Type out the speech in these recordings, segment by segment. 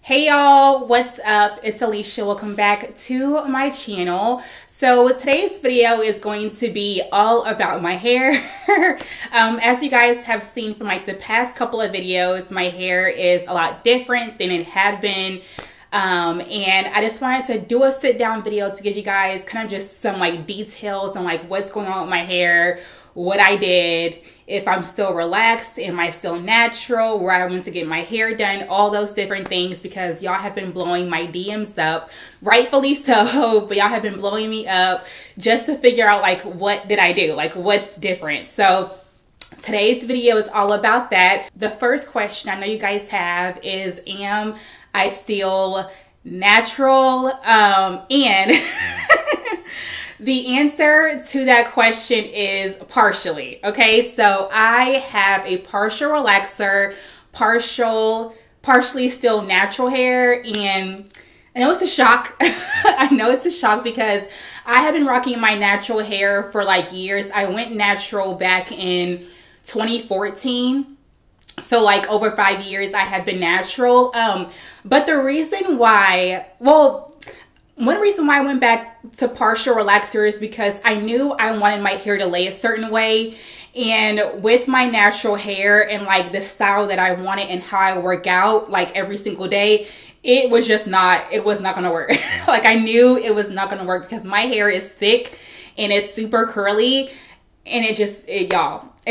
Hey y'all, what's up? It's Alisha. Welcome back to my channel. So today's video is going to be all about my hair. As you guys have seen from like the past couple of videos, my hair is a lot different than it had been. And I just wanted to do a sit down video to give you guys kind of just some like details on like what's going on with my hair, what I did, if I'm still relaxed, am I still natural, where I went to get my hair done, all those different things, because y'all have been blowing my DMs up, rightfully so, but y'all have been blowing me up just to figure out like what did I do, like what's different. So today's video is all about that. The first question I know you guys have is, am I still natural? And the answer to that question is partially. Okay, so I have a partial relaxer, partially still natural hair, and I know it's a shock. I know it's a shock because I have been rocking my natural hair for like years. I went natural back in 2014. So like over 5 years I have been natural. But the reason why, one reason why I went back to partial relaxer is because I knew I wanted my hair to lay a certain way. And with my natural hair and like the style that I wanted and how I work out like every single day, it was not going to work. Like I knew it was not going to work because my hair is thick and it's super curly, and it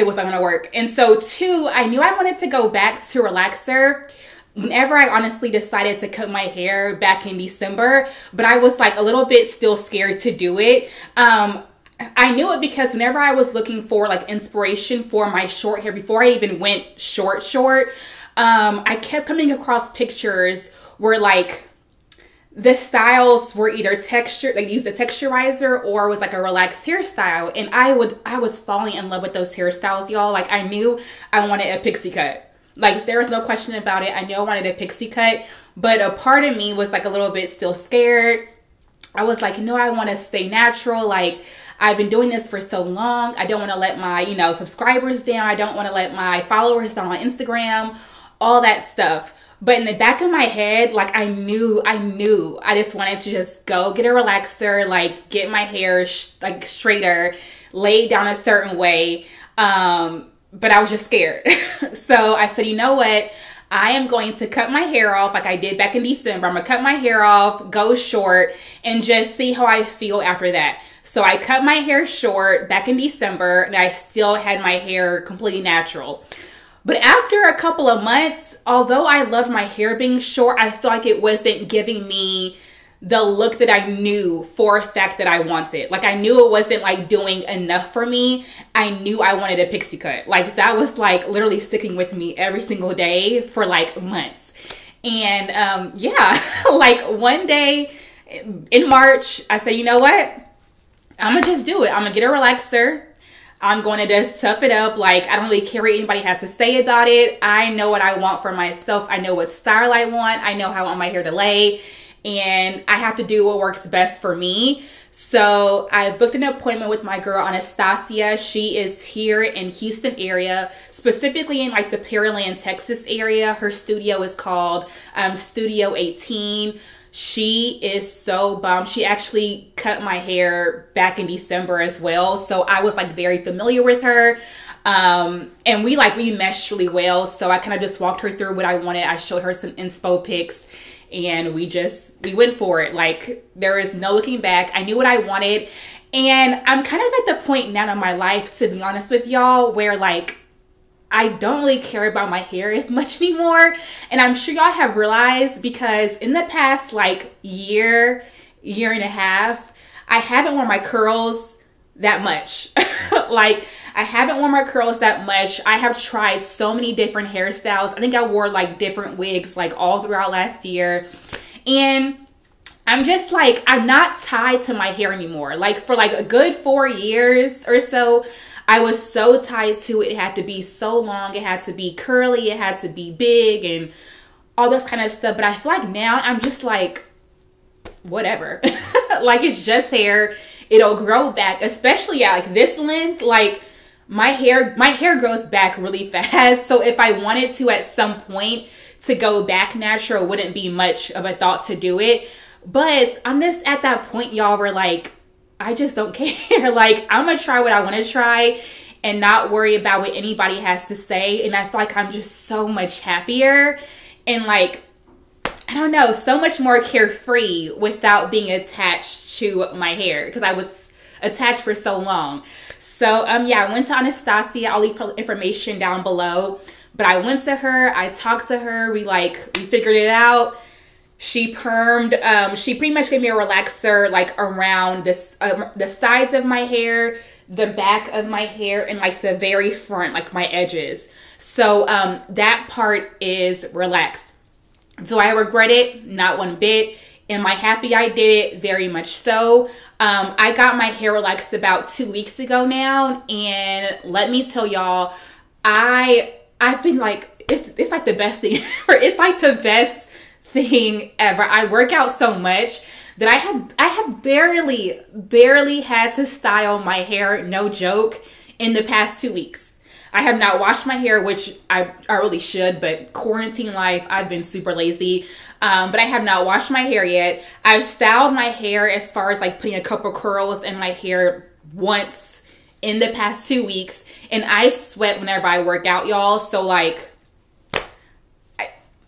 was not going to work. And so two, I knew I wanted to go back to relaxer whenever I honestly decided to cut my hair back in December, but I was like a little bit still scared to do it. I knew it because whenever I was looking for like inspiration for my short hair, before I even went short, I kept coming across pictures where like the styles were either texture, like used a texturizer, or was like a relaxed hairstyle. And I was falling in love with those hairstyles, y'all. Like I knew I wanted a pixie cut. Like there was no question about it. I knew I wanted a pixie cut, but a part of me was like a little bit still scared. I was like, no, I want to stay natural. Like I've been doing this for so long. I don't want to let my, subscribers down. I don't want to let my followers down on Instagram, all that stuff. But in the back of my head, like I knew I just wanted to just go get a relaxer, like get my hair like straighter, lay down a certain way. But I was just scared. So I said, you know what? I am going to cut my hair off like I did back in December. I'm going to cut my hair off, go short, and just see how I feel after that. So I cut my hair short back in December, and I still had my hair completely natural. But after a couple of months, although I loved my hair being short, I feel like it wasn't giving me the look that I knew for a fact that I wanted. Like I knew it wasn't like doing enough for me. I knew I wanted a pixie cut. Like that was like literally sticking with me every single day for like months. And yeah, like one day in March, I said, you know what? I'm gonna just do it. I'm gonna get a relaxer. I'm going to just tough it up. Like, I don't really care what anybody has to say about it. I know what I want for myself. I know what style I want. I know how I want my hair to lay. And I have to do what works best for me. So I booked an appointment with my girl, Annastacia. She is here in Houston area, specifically in like the Pearland, Texas area. Her studio is called Studio 18. She is so bomb. She actually cut my hair back in December as well. So I was like very familiar with her. And we meshed really well. So I kind of just walked her through what I wanted. I showed her some inspo pics, and we went for it. Like there is no looking back. I knew what I wanted. And I'm kind of at the point now in my life, to be honest with y'all, where like I don't really care about my hair as much anymore. And I'm sure y'all have realized, because in the past like year and a half, I haven't worn my curls that much. Like I haven't worn my curls that much. I have tried so many different hairstyles. I think I wore like different wigs like all throughout last year. And I'm just like, I'm not tied to my hair anymore. Like for like a good 4 years or so, I was so tied to it. It had to be so long. It had to be curly. It had to be big and all this kind of stuff. But I feel like now I'm just like, whatever. Like it's just hair. It'll grow back, especially at like this length. Like my hair grows back really fast. So if I wanted to at some point to go back natural wouldn't be much of a thought to do it. But I'm just at that point, y'all, where like, I just don't care. Like, I'm gonna try what I want to try and not worry about what anybody has to say. And I feel like I'm just so much happier and like, I don't know, so much more carefree without being attached to my hair, because I was attached for so long. So yeah, I went to Annastacia. I'll leave her information down below. But I went to her, I talked to her, we figured it out. She permed, she pretty much gave me a relaxer like around this, the sides of my hair, the back of my hair, and like the very front, like my edges. So that part is relaxed. Do I regret it? Not one bit. Am I happy I did it? Very much so. I got my hair relaxed about 2 weeks ago now, and let me tell y'all, I've been like, it's like the best thing ever. It's like the best thing ever. I work out so much that I have barely had to style my hair, no joke, in the past 2 weeks. I have not washed my hair, which I really should, but quarantine life, I've been super lazy. But I have not washed my hair yet. I've styled my hair as far as like putting a couple curls in my hair once in the past 2 weeks. And I sweat whenever I work out, y'all. So like,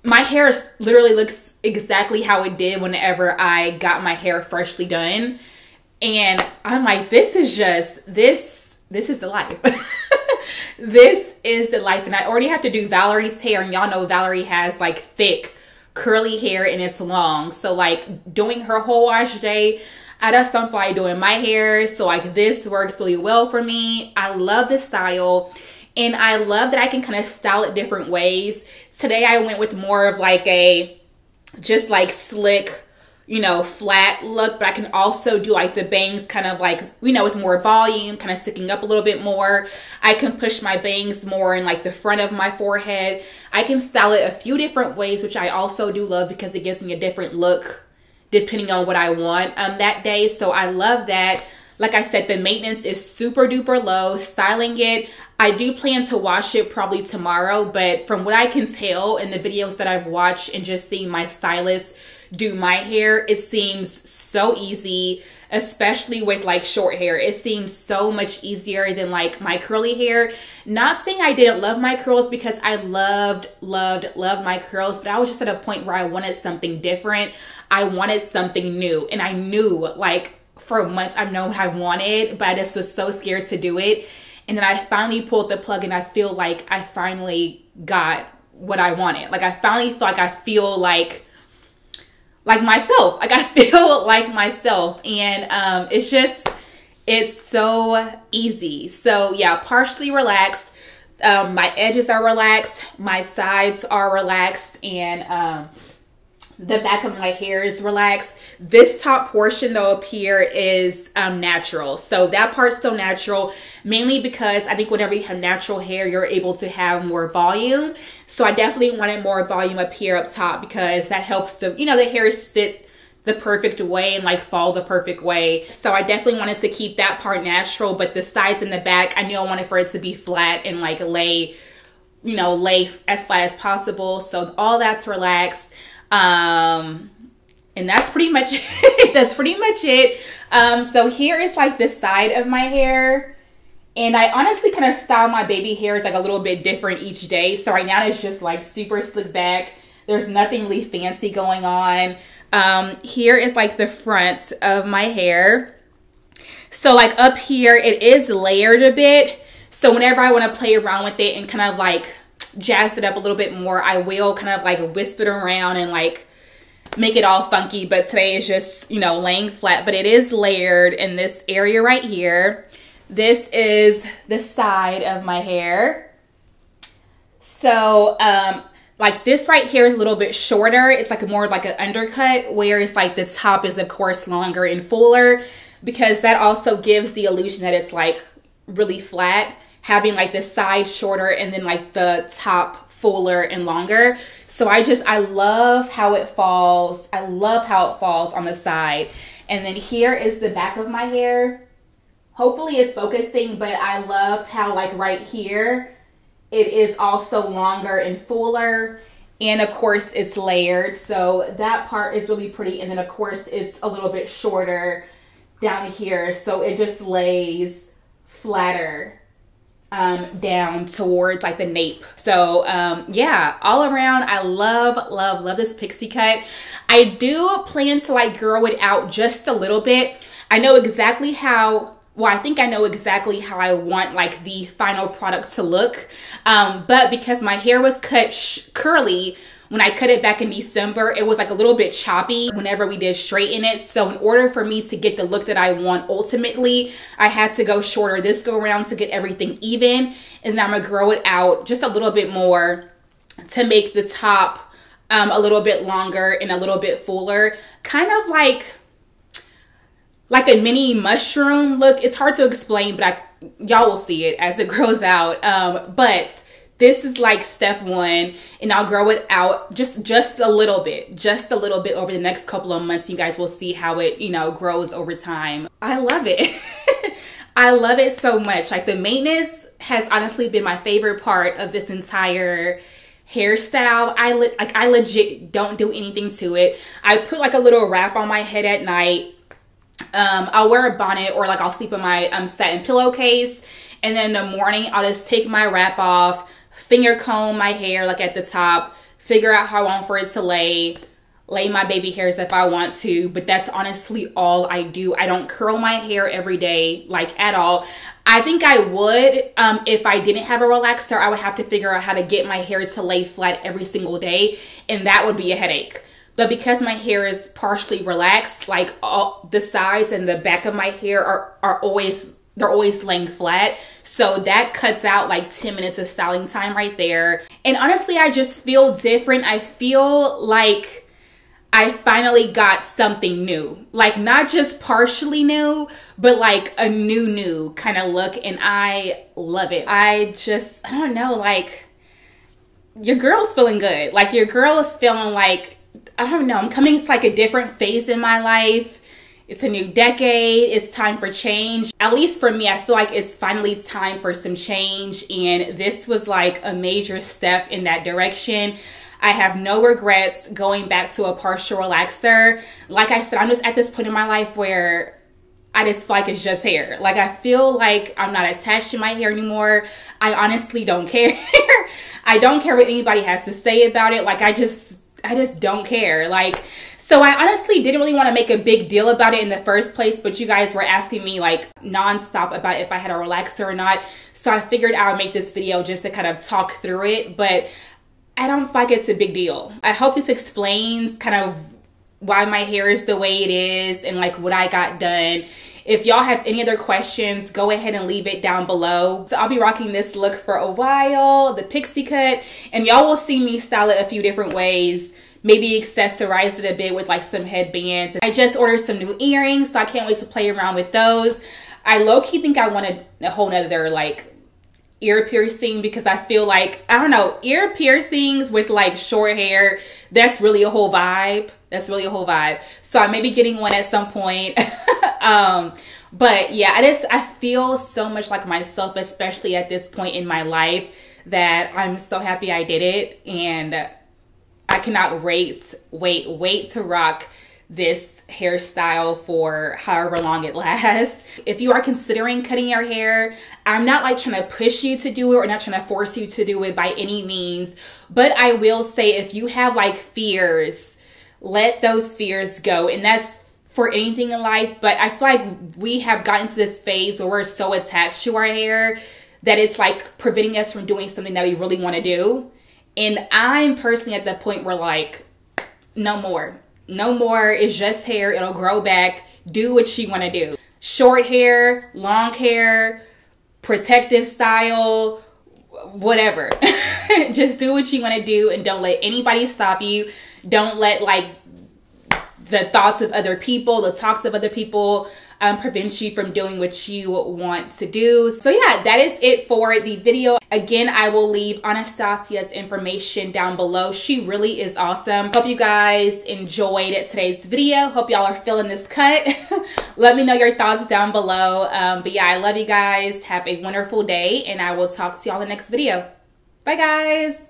my hair literally looks exactly how it did whenever I got my hair freshly done. And I'm like, this is the life. This is the life. And I already have to do Valerie's hair. And y'all know Valerie has like thick, curly hair and it's long. So like doing her whole wash day, I just don't feel like doing my hair. So like this works really well for me. I love this style. And I love that I can kind of style it different ways. Today I went with more of like a just like slick, you know, flat look. But I can also do like the bangs kind of like, you know, with more volume, kind of sticking up a little bit more. I can push my bangs more in like the front of my forehead. I can style it a few different ways, which I also do love because it gives me a different look depending on what I want that day. So I love that. Like I said, the maintenance is super duper low. Styling it, I do plan to wash it probably tomorrow, but from what I can tell in the videos that I've watched and just seeing my stylist do my hair, it seems so easy, especially with like short hair. It seems so much easier than like my curly hair. Not saying I didn't love my curls, because I loved my curls, but I was just at a point where I wanted something different. I wanted something new, and I knew like for months I've known what I wanted, but I just was so scared to do it. And then I finally pulled the plug, and I feel like I finally got what I wanted. Like I finally feel like myself. Like I feel like myself. And it's so easy. So yeah, partially relaxed. My edges are relaxed, my sides are relaxed, and the back of my hair is relaxed. This top portion though up here is natural. So that part's still natural, mainly because I think whenever you have natural hair, you're able to have more volume. So I definitely wanted more volume up here up top, because that helps to, you know, the hair sit the perfect way and like fall the perfect way. So I definitely wanted to keep that part natural, but the sides and the back, I knew I wanted for it to be flat and like lay as flat as possible. So all that's relaxed. And that's pretty much it. That's pretty much it. So here is like the side of my hair. And I honestly kind of style my baby hairs like a little bit different each day. So right now it's just like super slick back. There's nothing really fancy going on. Here is like the front of my hair. So like up here, it is layered a bit. So whenever I want to play around with it and kind of like jazz it up a little bit more, I will kind of like wisp it around and like make it all funky. But today is just, you know, laying flat, but it is layered in this area right here. This is the side of my hair. So like this right here is a little bit shorter. It's like more like an undercut, whereas like the top is of course longer and fuller, because that also gives the illusion that it's like really flat, having like the side shorter and then like the top fuller and longer. So I love how it falls. I love how it falls on the side. And then here is the back of my hair. Hopefully it's focusing, but I love how like right here, it is also longer and fuller. And of course it's layered, so that part is really pretty. And then of course it's a little bit shorter down here, so it just lays flatter down towards like the nape. So yeah, all around I love this pixie cut. I do plan to like grow it out just a little bit. I know exactly how, well, I think I know exactly how I want like the final product to look. But because my hair was cut curly when I cut it back in December, it was like a little bit choppy whenever we did straighten it. So in order for me to get the look that I want ultimately, I had to go shorter this go around to get everything even. And then I'm gonna grow it out just a little bit more to make the top a little bit longer and a little bit fuller. Kind of like a mini mushroom look. It's hard to explain, but y'all will see it as it grows out. But this is like step one, and I'll grow it out just a little bit over the next couple of months. You guys will see how it, you know, grows over time. I love it. I love it so much. Like the maintenance has honestly been my favorite part of this entire hairstyle. I legit don't do anything to it. I put like a little wrap on my head at night. I'll wear a bonnet, or like I'll sleep in my satin pillowcase, and then in the morning I'll just take my wrap off, finger comb my hair like at the top, figure out how I want for it to lay my baby hairs if I want to, but that's honestly all I do. I don't curl my hair every day, like at all. I think I would if I didn't have a relaxer. I would have to figure out how to get my hair to lay flat every single day, and that would be a headache. But because my hair is partially relaxed, like all the sides and the back of my hair are always laying flat. So that cuts out like 10 minutes of styling time right there. And honestly, I just feel different. I feel like I finally got something new. Like not just partially new, but like a new kind of look. And I love it. I don't know, like your girl's feeling good. Like your girl is feeling like, I don't know, I'm coming to like a different phase in my life. It's a new decade. It's time for change. At least for me, I feel like it's finally time for some change. And this was like a major step in that direction. I have no regrets going back to a partial relaxer. Like I said, I'm just at this point in my life where I just feel like it's just hair. Like I feel like I'm not attached to my hair anymore. I honestly don't care. I don't care what anybody has to say about it. Like I just don't care. Like, so I honestly didn't really want to make a big deal about it in the first place, but you guys were asking me like nonstop about if I had a relaxer or not. So I figured I would make this video just to kind of talk through it, but I don't feel like it's a big deal. I hope this explains kind of why my hair is the way it is and like what I got done. If y'all have any other questions, go ahead and leave it down below. So I'll be rocking this look for a while, the pixie cut, and y'all will see me style it a few different ways. Maybe accessorize it a bit with like some headbands. I just ordered some new earrings, so I can't wait to play around with those. I low-key think I wanted a whole nother like ear piercing, because I feel like, I don't know, ear piercings with like short hair, that's really a whole vibe. That's really a whole vibe. So I may be getting one at some point. But yeah, I feel so much like myself, especially at this point in my life, that I'm so happy I did it. And I cannot wait to rock this hairstyle for however long it lasts. If you are considering cutting your hair, I'm not like trying to push you to do it or not trying to force you to do it by any means. But I will say, if you have like fears, let those fears go. And that's for anything in life. But I feel like we have gotten to this phase where we're so attached to our hair that it's like preventing us from doing something that we really want to do. And I'm personally at the point where like, no more. No more. It's just hair. It'll grow back. Do what you want to do. Short hair, long hair, protective style, whatever. Just do what you want to do, and don't let anybody stop you. Don't let like the thoughts of other people, the talks of other people prevent you from doing what you want to do. So yeah, that is it for the video. Again, I will leave Annastacia's information down below. She really is awesome. Hope you guys enjoyed today's video. Hope y'all are feeling this cut. Let me know your thoughts down below. But yeah, I love you guys. Have a wonderful day, and I will talk to y'all in the next video. Bye guys.